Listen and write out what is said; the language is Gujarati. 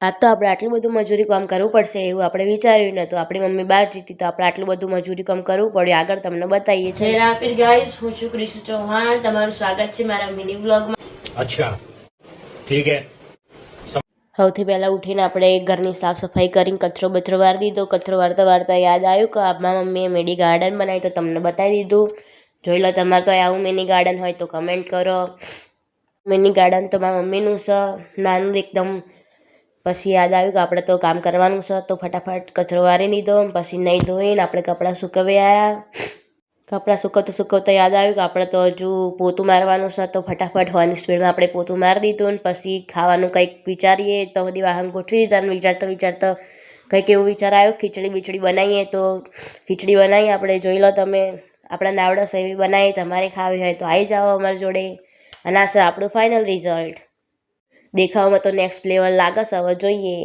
આ તો આપણે આટલું બધું મજૂરી કામ કરવું પડશે એવું આપણે વિચાર્યું નતું. આપણી મમ્મી બહાર જતી તો આપણે આટલું બધું મજૂરી કામ કરવું પડ્યું. આગળ તમને બતાવીએ છીએ. જય રાપીર ગાઈસ, હું છું ક્રિશુ ચૌહાણ. તમારું સ્વાગત છે મારા મિની વ્લોગમાં. અચ્છા ઠીક હે. સૌથી પહેલાં ઉઠીને આપણે ઘરની સાફ સફાઈ કરીને કચરો બચરો વાળી દીધો. કચરો વાળતા વાળતા યાદ આવ્યું કે મારા મમ્મીએ મેડી ગાર્ડન બનાવી તો તમને બતાવી દીધું. જોઈ લો તમારે તો આવું મિની ગાર્ડન હોય તો કમેન્ટ કરો. મિની ગાર્ડન તો મારા મમ્મીનું છે, નાનું એકદમ. પછી યાદ આવ્યું કે આપણે તો કામ કરવાનું છે તો ફટાફટ કચરો વાળી લીધો. પછી નહીં ધોઈને આપણે કપડાં સુકવી આવ્યા. કપડાં સુકવતા યાદ આવ્યું કે આપણે તો હજુ પોતું મારવાનું છે તો ફટાફટ હોવાની સ્પીડમાં આપણે પોતું મારી દીધું. ને પછી ખાવાનું કંઈક વિચારીએ તો બધી વાહન ગોઠવી દીધા. અને વિચારતા કંઈક એવું વિચાર આવ્યો ખીચડી બીચડી બનાવીએ તો ખીચડી બનાવીએ આપણે. જોઈ લો તમે, આપણા નાવડા સેવી બનાવી. તમારે ખાવી હોય તો આવી જાઓ અમારી જોડે. અને આ છે આપણું ફાઇનલ રિઝલ્ટ. દેખાવામાં તો નેક્સ્ટ લેવલ લાગે છે, હવે જોઈએ.